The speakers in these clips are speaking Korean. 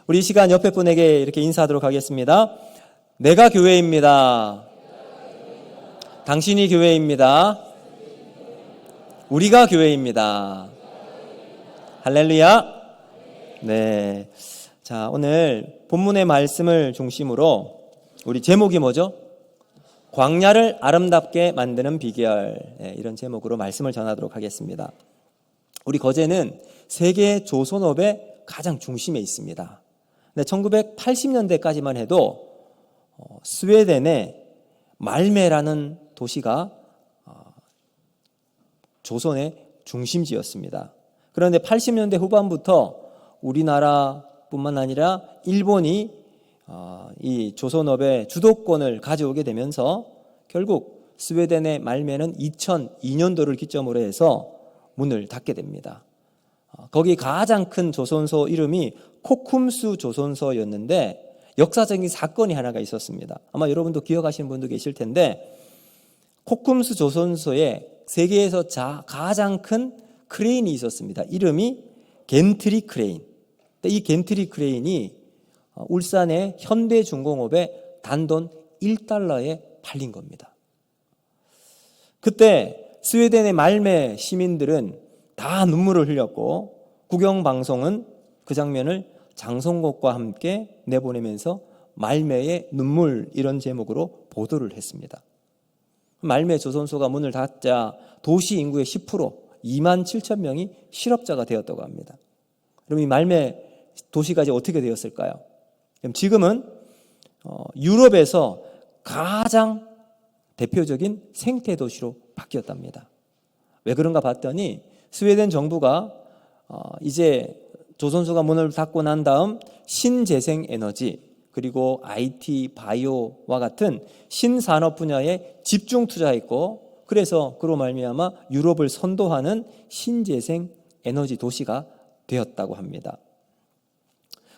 우리 이 시간 옆에 분에게 이렇게 인사하도록 하겠습니다. 내가 교회입니다. 당신이 교회입니다. 우리가 교회입니다. 할렐루야. 네. 자, 오늘 본문의 말씀을 중심으로 우리 제목이 뭐죠? 광야를 아름답게 만드는 비결. 네, 이런 제목으로 말씀을 전하도록 하겠습니다. 우리 거제는 세계 조선업의 가장 중심에 있습니다. 근데 1980년대까지만 해도 스웨덴의 말메라는 도시가 조선의 중심지였습니다. 그런데 80년대 후반부터 우리나라뿐만 아니라 일본이 이 조선업의 주도권을 가져오게 되면서 결국 스웨덴의 말메는 2002년도를 기점으로 해서 문을 닫게 됩니다. 거기 가장 큰 조선소 이름이 코쿰스 조선소였는데 역사적인 사건이 하나가 있었습니다. 아마 여러분도 기억하시는 분도 계실 텐데 코쿰스 조선소에 세계에서 가장 큰 크레인이 있었습니다. 이름이 겐트리 크레인. 이 겐트리 크레인이 울산의 현대중공업에 단돈 1달러에 팔린 겁니다. 그때 스웨덴의 말메 시민들은 다 눈물을 흘렸고 국영방송은 그 장면을 장송곡과 함께 내보내면서 말메의 눈물 이런 제목으로 보도를 했습니다. 말메 조선소가 문을 닫자 도시 인구의 10% 2만 7천 명이 실업자가 되었다고 합니다. 그럼 이 말메 도시가 이제 어떻게 되었을까요? 그럼 지금은 유럽에서 가장 대표적인 생태 도시로 바뀌었답니다. 왜 그런가 봤더니 스웨덴 정부가 이제 조선소가 문을 닫고 난 다음 신재생 에너지 그리고 IT, 바이오와 같은 신산업 분야에 집중 투자했고 그래서 그로 말미암아 유럽을 선도하는 신재생 에너지 도시가 되었다고 합니다.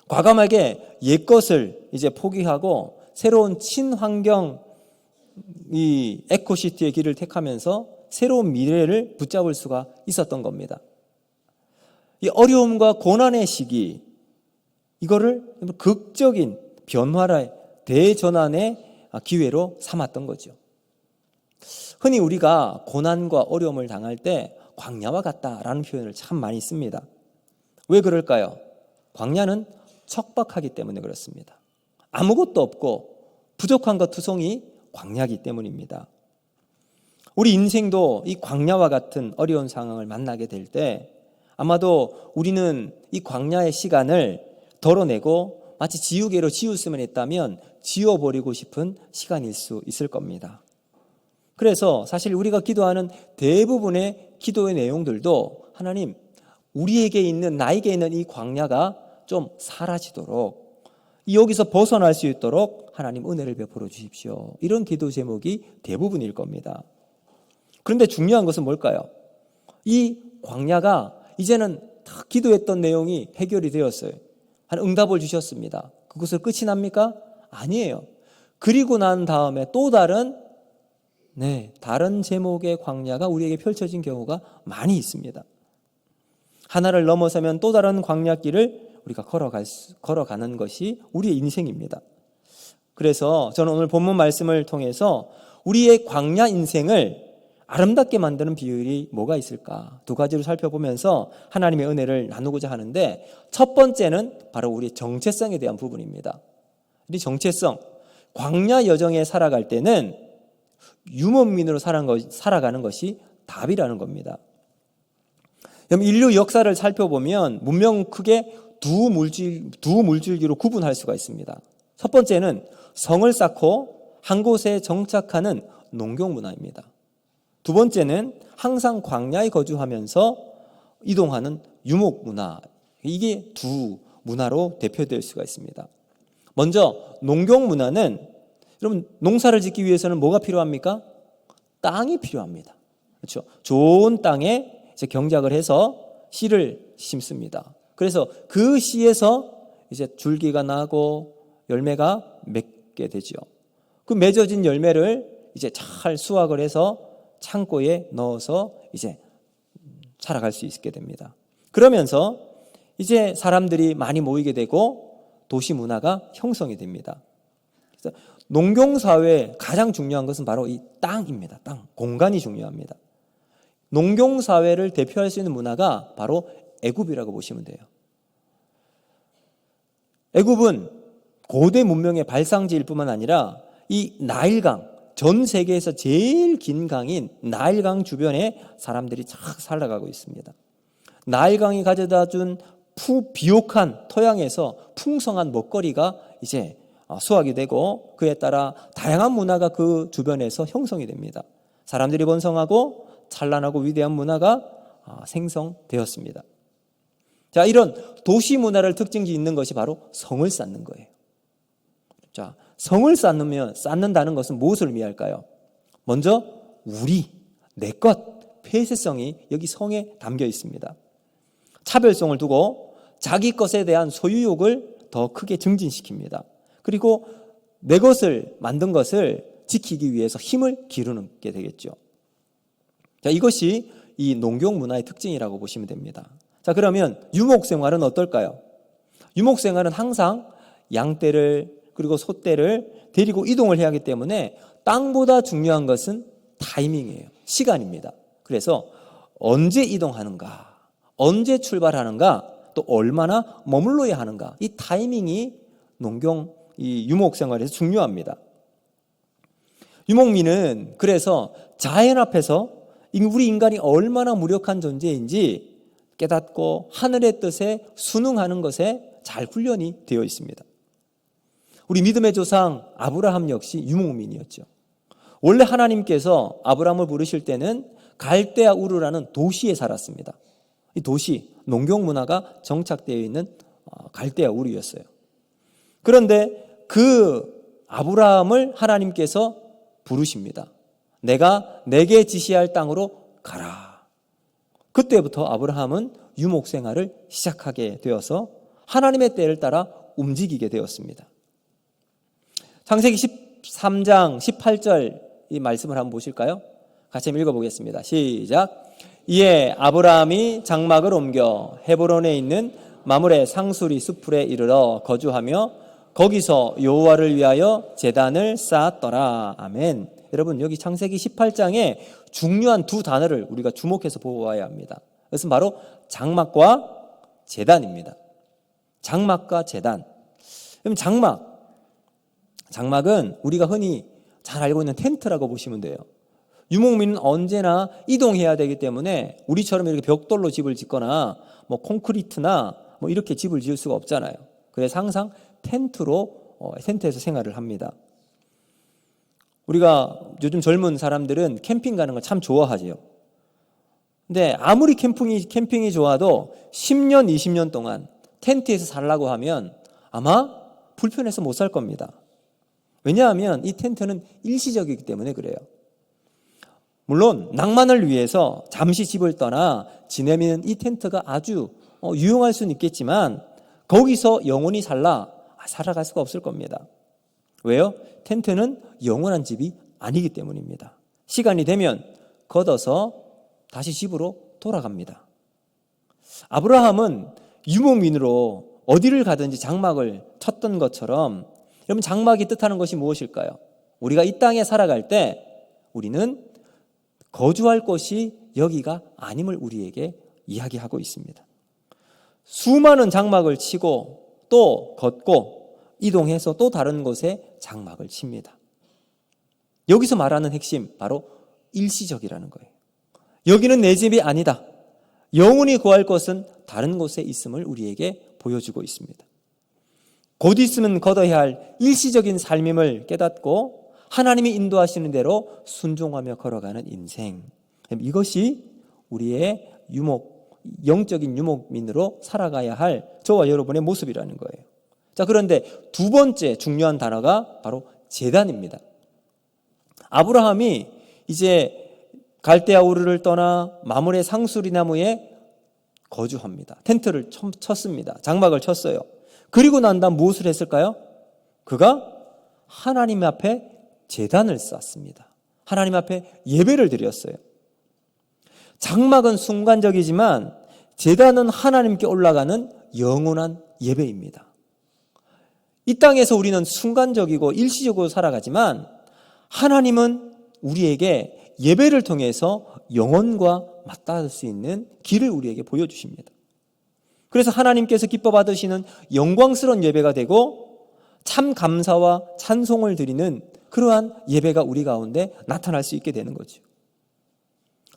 과감하게 옛것을 이제 포기하고 새로운 친환경 이 에코시티의 길을 택하면서 새로운 미래를 붙잡을 수가 있었던 겁니다. 이 어려움과 고난의 시기 이거를 극적인 변화의 대전환의 기회로 삼았던 거죠. 흔히 우리가 고난과 어려움을 당할 때 광야와 같다라는 표현을 참 많이 씁니다. 왜 그럴까요? 광야는 척박하기 때문에 그렇습니다. 아무것도 없고 부족한 것 투성이 광야이기 때문입니다. 우리 인생도 이 광야와 같은 어려운 상황을 만나게 될 때 아마도 우리는 이 광야의 시간을 덜어내고 마치 지우개로 지울 수만 했다면 지워버리고 싶은 시간일 수 있을 겁니다. 그래서 사실 우리가 기도하는 대부분의 기도의 내용들도 하나님 우리에게 있는 나에게 있는 이 광야가 좀 사라지도록 여기서 벗어날 수 있도록 하나님 은혜를 베풀어 주십시오. 이런 기도 제목이 대부분일 겁니다. 그런데 중요한 것은 뭘까요? 이 광야가 이제는 다 기도했던 내용이 해결이 되었어요. 한 응답을 주셨습니다. 그것으로 끝이 납니까? 아니에요. 그리고 난 다음에 또 다른 제목의 광야가 우리에게 펼쳐진 경우가 많이 있습니다. 하나를 넘어서면 또 다른 광야길을 우리가 걸어가는 것이 우리의 인생입니다. 그래서 저는 오늘 본문 말씀을 통해서 우리의 광야 인생을 아름답게 만드는 비율이 뭐가 있을까? 두 가지로 살펴보면서 하나님의 은혜를 나누고자 하는데 첫 번째는 바로 우리의 정체성에 대한 부분입니다. 우리 정체성, 광야 여정에 살아갈 때는 유목민으로 살아가는 것이 답이라는 겁니다. 그럼 인류 역사를 살펴보면 문명 크게 두 물줄기로 구분할 수가 있습니다. 첫 번째는 성을 쌓고 한 곳에 정착하는 농경 문화입니다. 두 번째는 항상 광야에 거주하면서 이동하는 유목 문화. 이게 두 문화로 대표될 수가 있습니다. 먼저 농경 문화는 여러분 농사를 짓기 위해서는 뭐가 필요합니까? 땅이 필요합니다. 그렇죠? 좋은 땅에 이제 경작을 해서 씨를 심습니다. 그래서 그 씨에서 이제 줄기가 나고 열매가 맺게 되죠. 그 맺어진 열매를 이제 잘 수확을 해서 창고에 넣어서 이제 살아갈 수 있게 됩니다. 그러면서 이제 사람들이 많이 모이게 되고 도시 문화가 형성이 됩니다. 그래서 농경사회의 가장 중요한 것은 바로 이 땅입니다. 땅, 공간이 중요합니다. 농경사회를 대표할 수 있는 문화가 바로 애굽이라고 보시면 돼요. 애굽은 고대 문명의 발상지일 뿐만 아니라 이 나일강, 전 세계에서 제일 긴 강인 나일강 주변에 사람들이 쫙 살아가고 있습니다. 나일강이 가져다 준 비옥한 토양에서 풍성한 먹거리가 이제 수확이 되고 그에 따라 다양한 문화가 그 주변에서 형성이 됩니다. 사람들이 번성하고 찬란하고 위대한 문화가 생성되었습니다. 자, 이런 도시 문화를 특징 있는 것이 바로 성을 쌓는 거예요. 자, 성을 쌓는다는 것은 무엇을 의미할까요? 먼저 우리, 내 것, 폐쇄성이 여기 성에 담겨 있습니다. 차별성을 두고 자기 것에 대한 소유욕을 더 크게 증진시킵니다. 그리고 내 것을 만든 것을 지키기 위해서 힘을 기르게 되겠죠. 자, 이것이 이 농경 문화의 특징이라고 보시면 됩니다. 자, 그러면 유목생활은 어떨까요? 유목생활은 항상 양떼를 그리고 소떼를 데리고 이동을 해야 하기 때문에 땅보다 중요한 것은 타이밍이에요. 시간입니다. 그래서 언제 이동하는가, 언제 출발하는가, 또 얼마나 머물러야 하는가, 이 타이밍이 이 유목생활에서 중요합니다. 유목민은 그래서 자연 앞에서 우리 인간이 얼마나 무력한 존재인지 깨닫고 하늘의 뜻에 순응하는 것에 잘 훈련이 되어 있습니다. 우리 믿음의 조상 아브라함 역시 유목민이었죠. 원래 하나님께서 아브라함을 부르실 때는 갈대아 우르라는 도시에 살았습니다. 이 도시, 농경 문화가 정착되어 있는 갈대아 우르였어요. 그런데 그 아브라함을 하나님께서 부르십니다. 내가 내게 지시할 땅으로 가라. 그때부터 아브라함은 유목생활을 시작하게 되어서 하나님의 때를 따라 움직이게 되었습니다. 창세기 13장 18절 이 말씀을 한번 보실까요? 같이 한번 읽어보겠습니다. 시작. 이에 아브라함이 장막을 옮겨 헤브론에 있는 마므레 상수리 숲풀에 이르러 거주하며 거기서 여호와를 위하여 제단을 쌓았더라. 아멘. 여러분, 여기 창세기 18장에 중요한 두 단어를 우리가 주목해서 보아야 합니다. 그것은 바로 장막과 제단입니다. 장막과 제단. 그럼 장막은 우리가 흔히 잘 알고 있는 텐트라고 보시면 돼요. 유목민은 언제나 이동해야 되기 때문에 우리처럼 이렇게 벽돌로 집을 짓거나 콘크리트나 이렇게 집을 지을 수가 없잖아요. 그래서 항상 텐트에서 생활을 합니다. 우리가 요즘 젊은 사람들은 캠핑 가는 걸 참 좋아하죠. 근데 아무리 캠핑이 좋아도 10년, 20년 동안 텐트에서 살라고 하면 아마 불편해서 못 살 겁니다. 왜냐하면 이 텐트는 일시적이기 때문에 그래요. 물론 낭만을 위해서 잠시 집을 떠나 지내면 이 텐트가 아주 유용할 수는 있겠지만 거기서 영원히 살아갈 수가 없을 겁니다. 왜요? 텐트는 영원한 집이 아니기 때문입니다. 시간이 되면 걷어서 다시 집으로 돌아갑니다. 아브라함은 유목민으로 어디를 가든지 장막을 쳤던 것처럼 여러분, 장막이 뜻하는 것이 무엇일까요? 우리가 이 땅에 살아갈 때 우리는 거주할 곳이 여기가 아님을 우리에게 이야기하고 있습니다. 수많은 장막을 치고 또 걷고 이동해서 또 다른 곳에 장막을 칩니다. 여기서 말하는 핵심 바로 일시적이라는 거예요. 여기는 내 집이 아니다. 영원히 구할 것은 다른 곳에 있음을 우리에게 보여주고 있습니다. 곧 있으면 거둬야 할 일시적인 삶임을 깨닫고 하나님이 인도하시는 대로 순종하며 걸어가는 인생. 이것이 우리의 영적인 유목민으로 살아가야 할 저와 여러분의 모습이라는 거예요. 자, 그런데 두 번째 중요한 단어가 바로 제단입니다. 아브라함이 이제 갈대아 우르를 떠나 마므레 상수리 나무에 거주합니다. 텐트를 쳤습니다. 장막을 쳤어요. 그리고 난 다음 무엇을 했을까요? 그가 하나님 앞에 제단을 쌓습니다. 하나님 앞에 예배를 드렸어요. 장막은 순간적이지만 제단은 하나님께 올라가는 영원한 예배입니다. 이 땅에서 우리는 순간적이고 일시적으로 살아가지만 하나님은 우리에게 예배를 통해서 영혼과 맞닿을 수 있는 길을 우리에게 보여주십니다. 그래서 하나님께서 기뻐 받으시는 영광스러운 예배가 되고 참 감사와 찬송을 드리는 그러한 예배가 우리 가운데 나타날 수 있게 되는 거죠.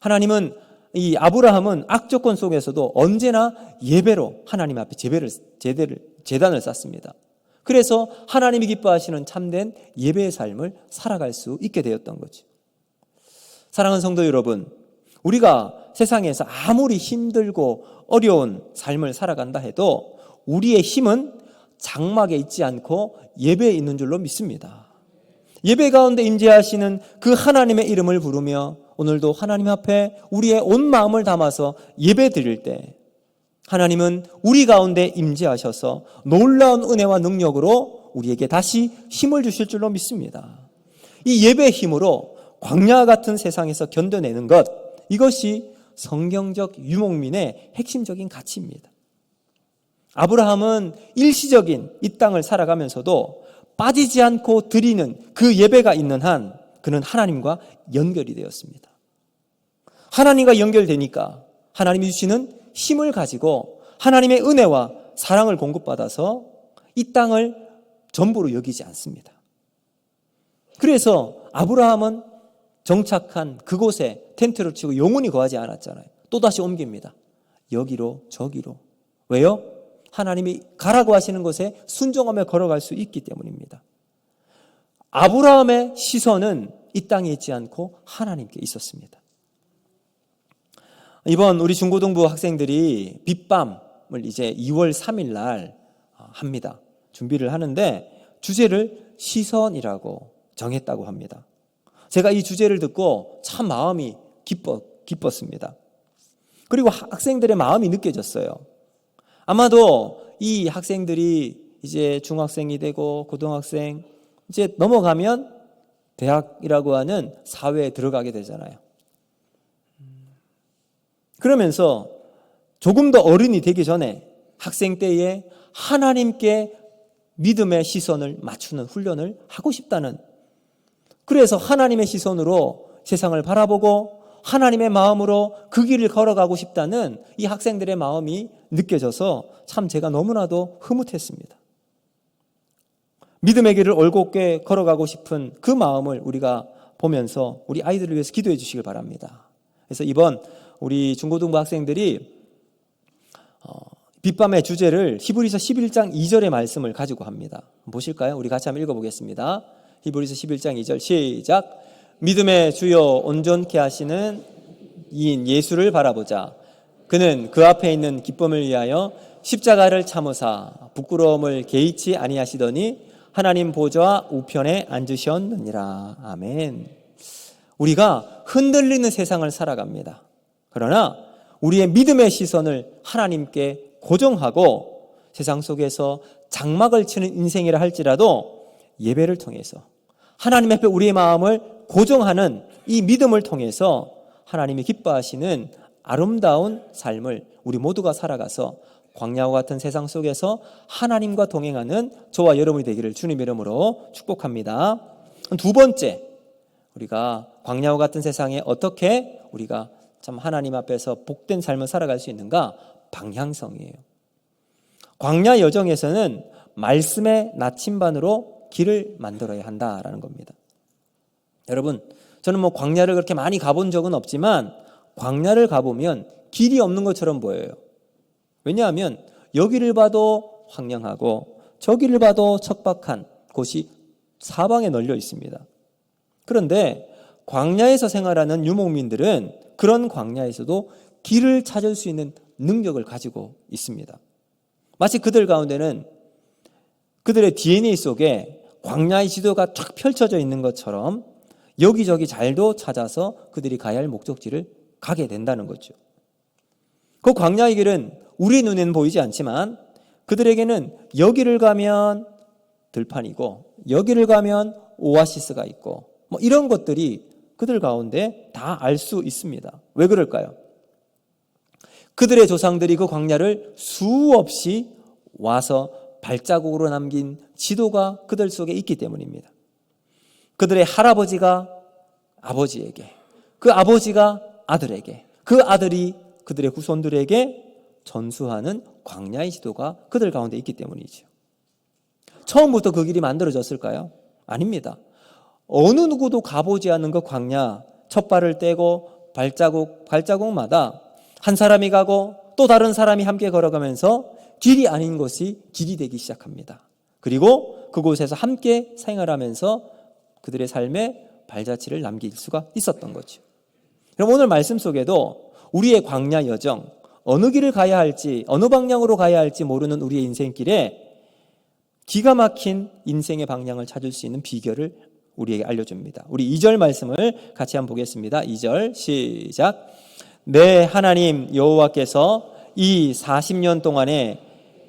하나님은 이 아브라함은 악조건 속에서도 언제나 예배로 하나님 앞에 제단을 쌓습니다. 그래서 하나님이 기뻐하시는 참된 예배의 삶을 살아갈 수 있게 되었던 거죠. 사랑하는 성도 여러분, 우리가 세상에서 아무리 힘들고 어려운 삶을 살아간다 해도 우리의 힘은 장막에 있지 않고 예배에 있는 줄로 믿습니다. 예배 가운데 임재하시는 그 하나님의 이름을 부르며 오늘도 하나님 앞에 우리의 온 마음을 담아서 예배 드릴 때 하나님은 우리 가운데 임재하셔서 놀라운 은혜와 능력으로 우리에게 다시 힘을 주실 줄로 믿습니다. 이 예배의 힘으로 광야 같은 세상에서 견뎌내는 것, 이것이 성경적 유목민의 핵심적인 가치입니다. 아브라함은 일시적인 이 땅을 살아가면서도 빠지지 않고 드리는 그 예배가 있는 한 그는 하나님과 연결이 되었습니다. 하나님과 연결되니까 하나님이 주시는 힘을 가지고 하나님의 은혜와 사랑을 공급받아서 이 땅을 전부로 여기지 않습니다. 그래서 아브라함은 정착한 그곳에 텐트를 치고 영원히 거하지 않았잖아요. 또다시 옮깁니다. 여기로 저기로. 왜요? 하나님이 가라고 하시는 곳에 순종하며 걸어갈 수 있기 때문입니다. 아브라함의 시선은 이 땅에 있지 않고 하나님께 있었습니다. 이번 우리 중고등부 학생들이 빛밤을 이제 2월 3일 날 합니다. 준비를 하는데 주제를 시선이라고 정했다고 합니다. 제가 이 주제를 듣고 참 마음이 기뻤습니다. 그리고 학생들의 마음이 느껴졌어요. 아마도 이 학생들이 이제 중학생이 되고 고등학생 이제 넘어가면 대학이라고 하는 사회에 들어가게 되잖아요. 그러면서 조금 더 어른이 되기 전에 학생 때에 하나님께 믿음의 시선을 맞추는 훈련을 하고 싶다는, 그래서 하나님의 시선으로 세상을 바라보고 하나님의 마음으로 그 길을 걸어가고 싶다는 이 학생들의 마음이 느껴져서 참 제가 너무나도 흐뭇했습니다. 믿음의 길을 올곧게 걸어가고 싶은 그 마음을 우리가 보면서 우리 아이들을 위해서 기도해 주시길 바랍니다. 그래서 이번 우리 중고등부 학생들이 빛밤의 주제를 히브리서 11장 2절의 말씀을 가지고 합니다. 보실까요? 우리 같이 한번 읽어보겠습니다. 히브리서 11장 2절 시작. 믿음의 주요 온전케 하시는 이인 예수를 바라보자. 그는 그 앞에 있는 기쁨을 위하여 십자가를 참으사 부끄러움을 개의치 아니하시더니 하나님 보좌 우편에 앉으셨느니라. 아멘. 우리가 흔들리는 세상을 살아갑니다. 그러나 우리의 믿음의 시선을 하나님께 고정하고 세상 속에서 장막을 치는 인생이라 할지라도 예배를 통해서 하나님 앞에 우리의 마음을 고정하는 이 믿음을 통해서 하나님이 기뻐하시는 아름다운 삶을 우리 모두가 살아가서 광야와 같은 세상 속에서 하나님과 동행하는 저와 여러분이 되기를 주님 이름으로 축복합니다. 두 번째, 우리가 광야와 같은 세상에 어떻게 우리가 참 하나님 앞에서 복된 삶을 살아갈 수 있는가? 방향성이에요. 광야 여정에서는 말씀의 나침반으로 길을 만들어야 한다라는 겁니다. 여러분, 저는 광야를 그렇게 많이 가본 적은 없지만 광야를 가보면 길이 없는 것처럼 보여요. 왜냐하면 여기를 봐도 황량하고 저기를 봐도 척박한 곳이 사방에 널려 있습니다. 그런데 광야에서 생활하는 유목민들은 그런 광야에서도 길을 찾을 수 있는 능력을 가지고 있습니다. 마치 그들 가운데는 그들의 DNA 속에 광야의 지도가 쫙 펼쳐져 있는 것처럼 여기저기 잘도 찾아서 그들이 가야 할 목적지를 가게 된다는 거죠. 그 광야의 길은 우리 눈에는 보이지 않지만 그들에게는 여기를 가면 들판이고 여기를 가면 오아시스가 있고 이런 것들이 그들 가운데 다 알 수 있습니다. 왜 그럴까요? 그들의 조상들이 그 광야를 수없이 와서 발자국으로 남긴 지도가 그들 속에 있기 때문입니다. 그들의 할아버지가 아버지에게, 그 아버지가 아들에게, 그 아들이 그들의 후손들에게 전수하는 광야의 지도가 그들 가운데 있기 때문이죠. 처음부터 그 길이 만들어졌을까요? 아닙니다. 어느 누구도 가보지 않은 그 광야, 첫 발을 떼고 발자국마다 한 사람이 가고 또 다른 사람이 함께 걸어가면서 길이 아닌 것이 길이 되기 시작합니다. 그리고 그곳에서 함께 생활하면서 그들의 삶에 발자취를 남길 수가 있었던 거죠. 그럼 오늘 말씀 속에도 우리의 광야 여정, 어느 길을 가야 할지, 어느 방향으로 가야 할지 모르는 우리의 인생길에 기가 막힌 인생의 방향을 찾을 수 있는 비결을 우리에게 알려줍니다. 우리 2절 말씀을 같이 한번 보겠습니다. 2절 시작. 내 하나님 여호와께서 이 40년 동안에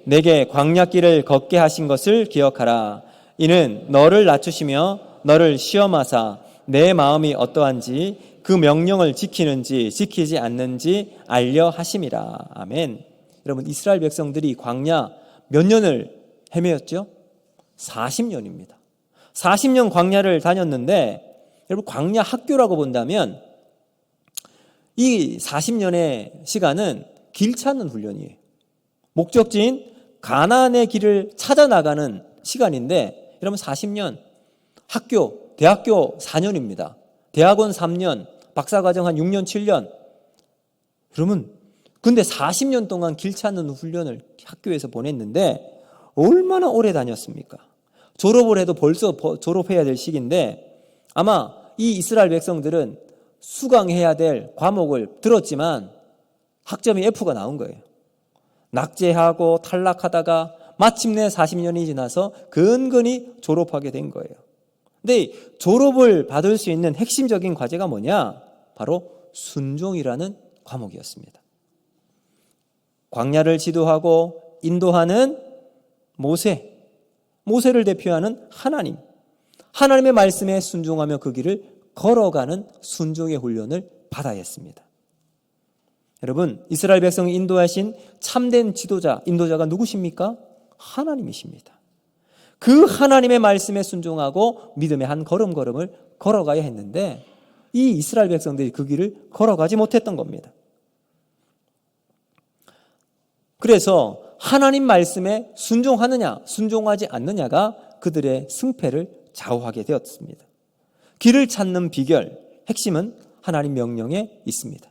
내게 광야길을 걷게 하신 것을 기억하라. 이는 너를 낮추시며 너를 시험하사 내 마음이 어떠한지 그 명령을 지키는지 지키지 않는지 알려 하심이라. 아멘. 여러분, 이스라엘 백성들이 광야 몇 년을 헤매었죠? 40년입니다. 40년 광야를 다녔는데, 여러분, 광야 학교라고 본다면 이 40년의 시간은 길 찾는 훈련이에요. 목적지인 가나안의 길을 찾아 나가는 시간인데, 여러분, 40년 학교, 대학교 4년입니다. 대학원 3년, 박사과정 한 6년, 7년. 그러면 근데 40년 동안 길 찾는 훈련을 학교에서 보냈는데 얼마나 오래 다녔습니까? 졸업을 해도 벌써 졸업해야 될 시기인데 아마 이 이스라엘 백성들은 수강해야 될 과목을 들었지만 학점이 F가 나온 거예요. 낙제하고 탈락하다가 마침내 40년이 지나서 근근히 졸업하게 된 거예요. 근데 졸업을 받을 수 있는 핵심적인 과제가 뭐냐? 바로 순종이라는 과목이었습니다. 광야를 지도하고 인도하는 모세를 대표하는 하나님, 하나님의 말씀에 순종하며 그 길을 걸어가는 순종의 훈련을 받아야 했습니다. 여러분, 이스라엘 백성을 인도하신 참된 지도자, 인도자가 누구십니까? 하나님이십니다. 그 하나님의 말씀에 순종하고 믿음의 한 걸음걸음을 걸어가야 했는데 이 이스라엘 백성들이 그 길을 걸어가지 못했던 겁니다. 그래서 하나님 말씀에 순종하느냐 순종하지 않느냐가 그들의 승패를 좌우하게 되었습니다. 길을 찾는 비결, 핵심은 하나님 명령에 있습니다.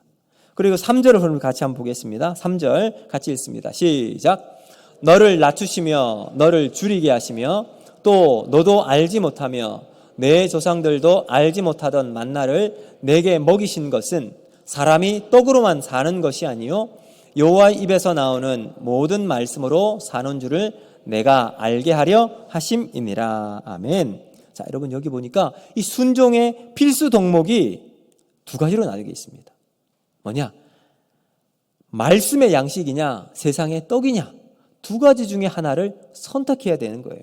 그리고 3절을 같이 한번 보겠습니다. 3절 같이 읽습니다. 시작. 너를 낮추시며 너를 줄이게 하시며 또 너도 알지 못하며 내 조상들도 알지 못하던 만나를 내게 먹이신 것은 사람이 떡으로만 사는 것이 아니요 여호와의 입에서 나오는 모든 말씀으로 사는 줄을 내가 알게 하려 하심이니라. 아멘. 자, 여러분, 여기 보니까 이 순종의 필수 덕목이 두 가지로 나뉘게 있습니다. 뭐냐? 말씀의 양식이냐 세상의 떡이냐, 두 가지 중에 하나를 선택해야 되는 거예요.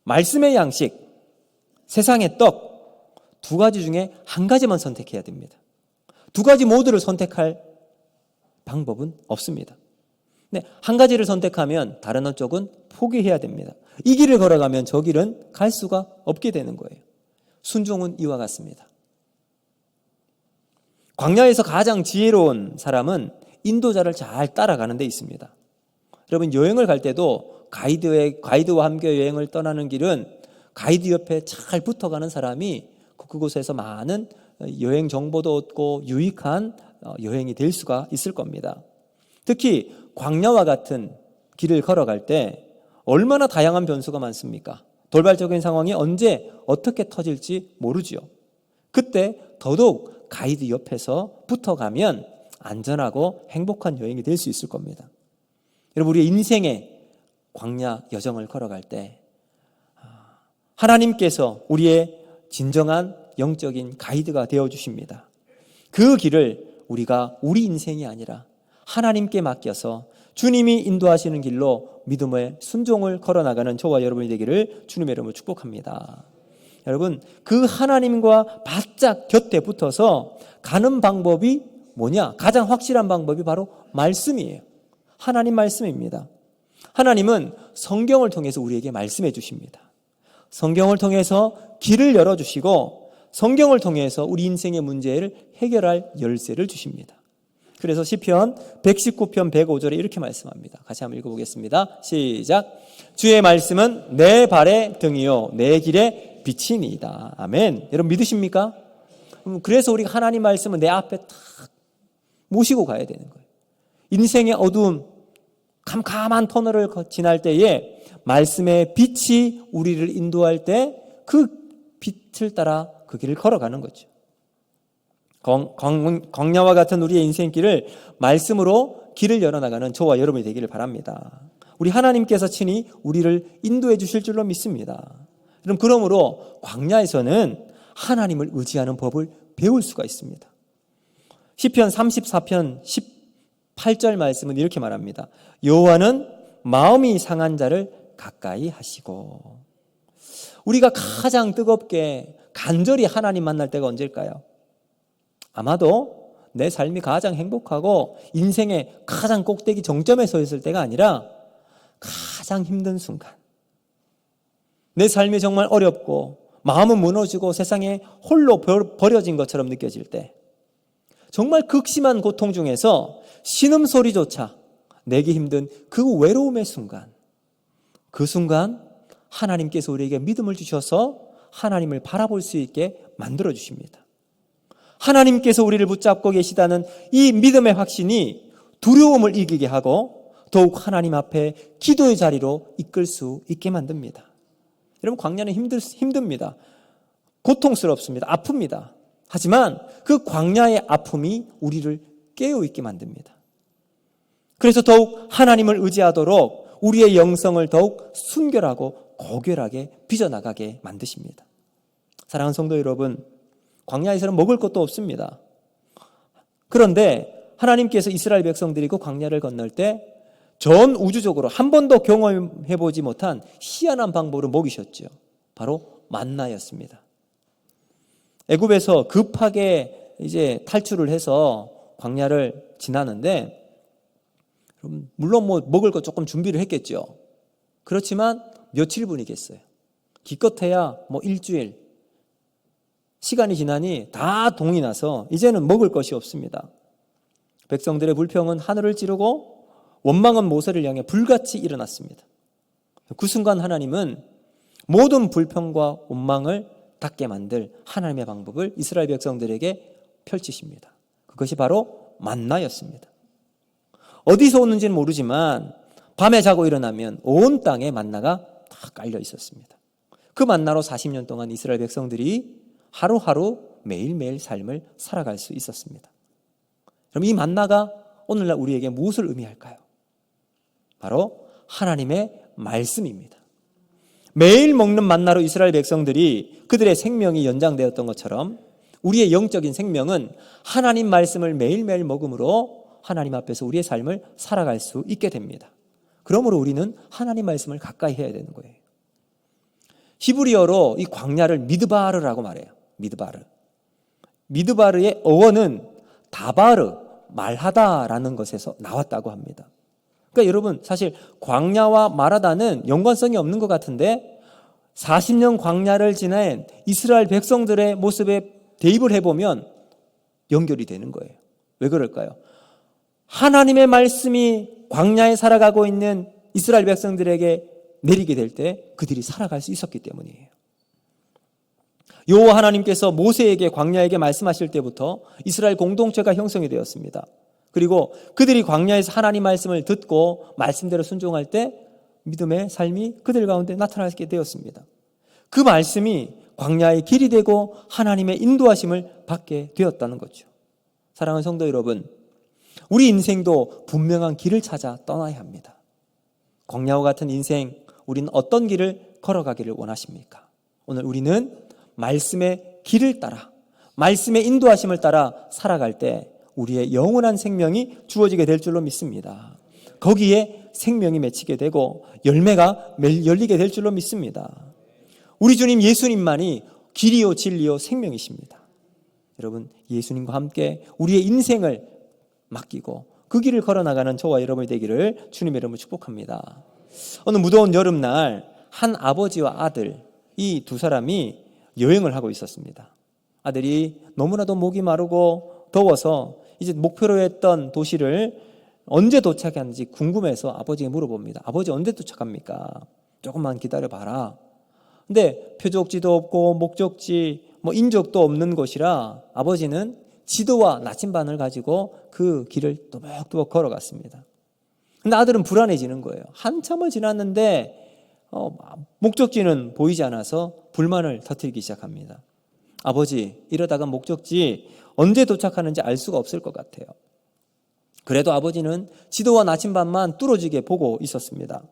말씀의 양식, 세상의 떡, 두 가지 중에 한 가지만 선택해야 됩니다. 두 가지 모두를 선택할 방법은 없습니다. 근데 한 가지를 선택하면 다른 한쪽은 포기해야 됩니다. 이 길을 걸어가면 저 길은 갈 수가 없게 되는 거예요. 순종은 이와 같습니다. 광야에서 가장 지혜로운 사람은 인도자를 잘 따라가는 데 있습니다. 여러분, 여행을 갈 때도 가이드와 함께 여행을 떠나는 길은 가이드 옆에 잘 붙어가는 사람이 그곳에서 많은 여행 정보도 얻고 유익한 여행이 될 수가 있을 겁니다. 특히 광야와 같은 길을 걸어갈 때 얼마나 다양한 변수가 많습니까? 돌발적인 상황이 언제 어떻게 터질지 모르죠. 그때 더더욱 가이드 옆에서 붙어가면 안전하고 행복한 여행이 될 수 있을 겁니다. 여러분, 우리의 인생의 광야 여정을 걸어갈 때 하나님께서 우리의 진정한 영적인 가이드가 되어주십니다. 그 길을 우리가 우리 인생이 아니라 하나님께 맡겨서 주님이 인도하시는 길로 믿음의 순종을 걸어나가는 저와 여러분이 되기를 주님의 이름으로 축복합니다. 여러분, 그 하나님과 바짝 곁에 붙어서 가는 방법이 뭐냐? 가장 확실한 방법이 바로 말씀이에요. 하나님 말씀입니다. 하나님은 성경을 통해서 우리에게 말씀해 주십니다. 성경을 통해서 길을 열어주시고 성경을 통해서 우리 인생의 문제를 해결할 열쇠를 주십니다. 그래서 시편 119편 105절에 이렇게 말씀합니다. 같이 한번 읽어보겠습니다. 시작. 주의 말씀은 내 발의 등이요 내 길의 빛이니이다. 아멘. 여러분 믿으십니까? 그래서 우리가 하나님 말씀은 내 앞에 탁 모시고 가야 되는 거예요. 인생의 어두움, 캄캄한 터널을 지날 때에 말씀의 빛이 우리를 인도할 때 그 빛을 따라 그 길을 걸어가는 거죠. 광야와 같은 우리의 인생길을 말씀으로 길을 열어나가는 저와 여러분이 되기를 바랍니다. 우리 하나님께서 친히 우리를 인도해 주실 줄로 믿습니다. 그러므로 광야에서는 하나님을 의지하는 법을 배울 수가 있습니다. 시편 34편 18절 말씀은 이렇게 말합니다. 여호와는 마음이 상한 자를 가까이 하시고. 우리가 가장 뜨겁게 간절히 하나님 만날 때가 언제일까요? 아마도 내 삶이 가장 행복하고 인생의 가장 꼭대기 정점에 서 있을 때가 아니라 가장 힘든 순간, 내 삶이 정말 어렵고 마음은 무너지고 세상에 홀로 버려진 것처럼 느껴질 때, 정말 극심한 고통 중에서 신음소리조차 내기 힘든 그 외로움의 순간, 그 순간 하나님께서 우리에게 믿음을 주셔서 하나님을 바라볼 수 있게 만들어주십니다. 하나님께서 우리를 붙잡고 계시다는 이 믿음의 확신이 두려움을 이기게 하고 더욱 하나님 앞에 기도의 자리로 이끌 수 있게 만듭니다. 여러분, 광야는 힘듭니다. 고통스럽습니다. 아픕니다. 하지만 그 광야의 아픔이 우리를 깨어있게 만듭니다. 그래서 더욱 하나님을 의지하도록 우리의 영성을 더욱 순결하고 고결하게 빚어나가게 만드십니다. 사랑하는 성도 여러분, 광야에서는 먹을 것도 없습니다. 그런데 하나님께서 이스라엘 백성들이 그 광야를 건널 때 전 우주적으로 한 번도 경험해보지 못한 희한한 방법으로 먹이셨죠. 바로 만나였습니다. 애굽에서 급하게 이제 탈출을 해서 광야를 지나는데, 물론 먹을 거 조금 준비를 했겠죠. 그렇지만 며칠분이겠어요. 기껏해야 일주일. 시간이 지나니 다 동이 나서 이제는 먹을 것이 없습니다. 백성들의 불평은 하늘을 찌르고 원망은 모세를 향해 불같이 일어났습니다. 그 순간 하나님은 모든 불평과 원망을 닿게 만들 하나님의 방법을 이스라엘 백성들에게 펼치십니다. 그것이 바로 만나였습니다. 어디서 오는지는 모르지만 밤에 자고 일어나면 온 땅에 만나가 다 깔려 있었습니다. 그 만나로 40년 동안 이스라엘 백성들이 하루하루 매일매일 삶을 살아갈 수 있었습니다. 그럼 이 만나가 오늘날 우리에게 무엇을 의미할까요? 바로 하나님의 말씀입니다. 매일 먹는 만나로 이스라엘 백성들이 그들의 생명이 연장되었던 것처럼 우리의 영적인 생명은 하나님 말씀을 매일매일 먹음으로 하나님 앞에서 우리의 삶을 살아갈 수 있게 됩니다. 그러므로 우리는 하나님 말씀을 가까이 해야 되는 거예요. 히브리어로 이 광야를 미드바르라고 말해요. 미드바르의 어원은 다바르, 말하다라는 것에서 나왔다고 합니다. 그러니까 여러분, 사실 광야와 말하다는 연관성이 없는 것 같은데 40년 광야를 지낸 이스라엘 백성들의 모습에 대입을 해보면 연결이 되는 거예요. 왜 그럴까요? 하나님의 말씀이 광야에 살아가고 있는 이스라엘 백성들에게 내리게 될 때 그들이 살아갈 수 있었기 때문이에요. 여호와 하나님께서 모세에게 광야에게 말씀하실 때부터 이스라엘 공동체가 형성이 되었습니다. 그리고 그들이 광야에서 하나님 말씀을 듣고 말씀대로 순종할 때 믿음의 삶이 그들 가운데 나타나게 되었습니다. 그 말씀이 광야의 길이 되고 하나님의 인도하심을 받게 되었다는 거죠. 사랑하는 성도 여러분, 우리 인생도 분명한 길을 찾아 떠나야 합니다. 광야와 같은 인생, 우리는 어떤 길을 걸어가기를 원하십니까? 오늘 우리는 말씀의 길을 따라, 말씀의 인도하심을 따라 살아갈 때 우리의 영원한 생명이 주어지게 될 줄로 믿습니다. 거기에 생명이 맺히게 되고 열매가 열리게 될 줄로 믿습니다. 우리 주님 예수님만이 길이요 진리요 생명이십니다. 여러분, 예수님과 함께 우리의 인생을 맡기고 그 길을 걸어나가는 저와 여러분이 되기를 주님의 이름으로 축복합니다. 어느 무더운 여름날 한 아버지와 아들, 이 두 사람이 여행을 하고 있었습니다. 아들이 너무나도 목이 마르고 더워서 이제 목표로 했던 도시를 언제 도착하는지 궁금해서 아버지에게 물어봅니다. 아버지 언제 도착합니까? 조금만 기다려봐라. 근데 표적지도 없고 목적지, 인적도 없는 곳이라 아버지는 지도와 나침반을 가지고 그 길을 또박또박 걸어갔습니다. 근데 아들은 불안해지는 거예요. 한참을 지났는데 목적지는 보이지 않아서 불만을 터뜨리기 시작합니다. 아버지, 이러다가 목적지 언제 도착하는지 알 수가 없을 것 같아요. 그래도 아버지는 지도와 나침반만 뚫어지게 보고 있었습니다.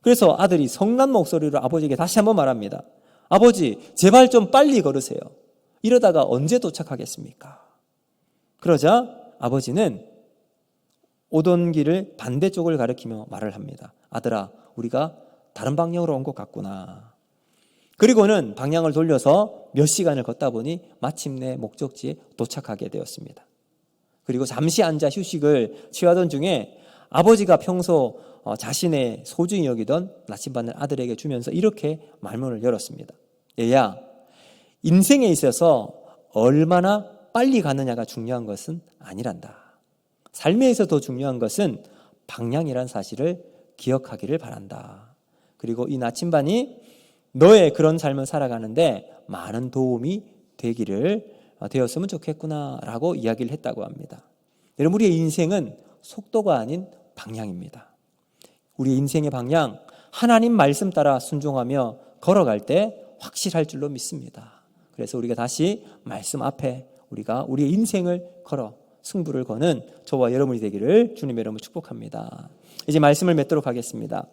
그래서 아들이 성난 목소리로 아버지에게 다시 한번 말합니다. 아버지, 제발 좀 빨리 걸으세요. 이러다가 언제 도착하겠습니까? 그러자 아버지는 오던 길을 반대쪽을 가리키며 말을 합니다. 아들아, 우리가 다른 방향으로 온 것 같구나. 그리고는 방향을 돌려서 몇 시간을 걷다 보니 마침내 목적지에 도착하게 되었습니다. 그리고 잠시 앉아 휴식을 취하던 중에 아버지가 평소 자신의 소중히 여기던 나침반을 아들에게 주면서 이렇게 말문을 열었습니다. 얘야, 인생에 있어서 얼마나 빨리 가느냐가 중요한 것은 아니란다. 삶에 있어 더 중요한 것은 방향이란 사실을 기억하기를 바란다. 그리고 이 나침반이 너의 그런 삶을 살아가는데 많은 도움이 되었으면 좋겠구나라고 이야기를 했다고 합니다. 여러분, 우리의 인생은 속도가 아닌 방향입니다. 우리의 인생의 방향, 하나님 말씀 따라 순종하며 걸어갈 때 확실할 줄로 믿습니다. 그래서 우리가 다시 말씀 앞에 우리가 우리의 인생을 걸어 승부를 거는 저와 여러분이 되기를 주님의 이름으로 축복합니다. 이제 말씀을 맺도록 하겠습니다.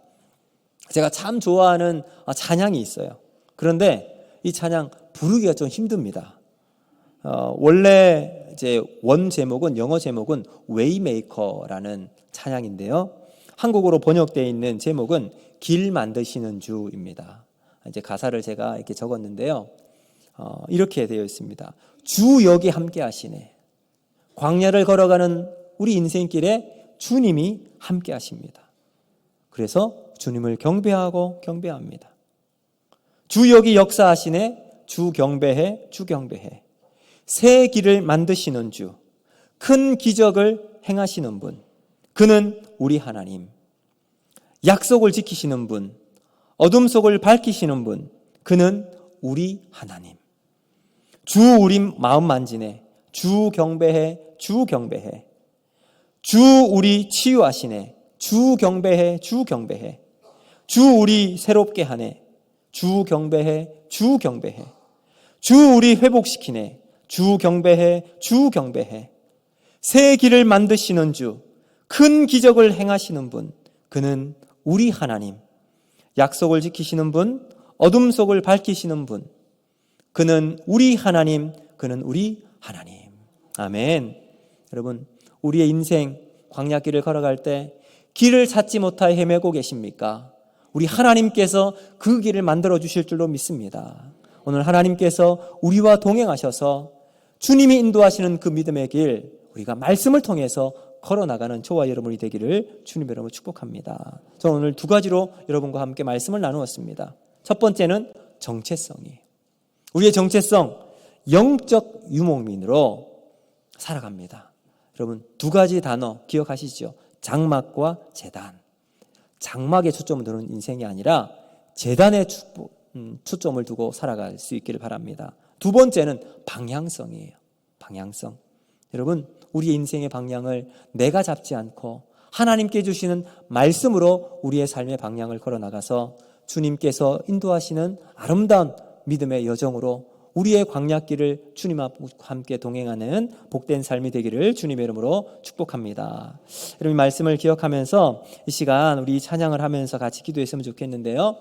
제가 참 좋아하는 찬양이 있어요. 그런데 이 찬양 부르기가 좀 힘듭니다. 원래 이제 영어 제목은 웨이메이커라는 찬양인데요. 한국어로 번역되어 있는 제목은 길 만드시는 주입니다. 이제 가사를 제가 이렇게 적었는데요. 이렇게 되어 있습니다. 주 여기 함께 하시네. 광야를 걸어가는 우리 인생길에 주님이 함께 하십니다. 그래서 주님을 경배하고 경배합니다. 주 여기 역사하시네. 주 경배해, 주 경배해. 새 길을 만드시는 주, 큰 기적을 행하시는 분, 그는 우리 하나님. 약속을 지키시는 분, 어둠 속을 밝히시는 분, 그는 우리 하나님. 주 우리 마음 만지네. 주 경배해, 주 경배해. 주 우리 치유하시네. 주 경배해, 주 경배해. 주 우리 새롭게 하네. 주 경배해, 주 경배해. 주 우리 회복시키네. 주 경배해, 주 경배해. 새 길을 만드시는 주, 큰 기적을 행하시는 분, 그는 우리 하나님. 약속을 지키시는 분, 어둠 속을 밝히시는 분, 그는 우리 하나님, 그는 우리 하나님. 아멘. 여러분, 우리의 인생 광야길을 걸어갈 때 길을 찾지 못하여 헤매고 계십니까? 우리 하나님께서 그 길을 만들어 주실 줄로 믿습니다. 오늘 하나님께서 우리와 동행하셔서 주님이 인도하시는 그 믿음의 길, 우리가 말씀을 통해서 걸어나가는 저와 여러분이 되기를 주님의 이름으로 축복합니다. 저는 오늘 두 가지로 여러분과 함께 말씀을 나누었습니다. 첫 번째는 정체성이에요. 우리의 정체성, 영적 유목민으로 살아갑니다. 여러분, 두 가지 단어 기억하시죠? 장막과 제단. 장막에 초점을 두는 인생이 아니라 제단에 초점을 두고 살아갈 수 있기를 바랍니다. 두 번째는 방향성이에요. 방향성. 여러분, 우리의 인생의 방향을 내가 잡지 않고 하나님께 주시는 말씀으로 우리의 삶의 방향을 걸어나가서 주님께서 인도하시는 아름다운 믿음의 여정으로 우리의 광야길을 주님과 함께 동행하는 복된 삶이 되기를 주님의 이름으로 축복합니다. 여러분, 말씀을 기억하면서 이 시간 우리 찬양을 하면서 같이 기도했으면 좋겠는데요.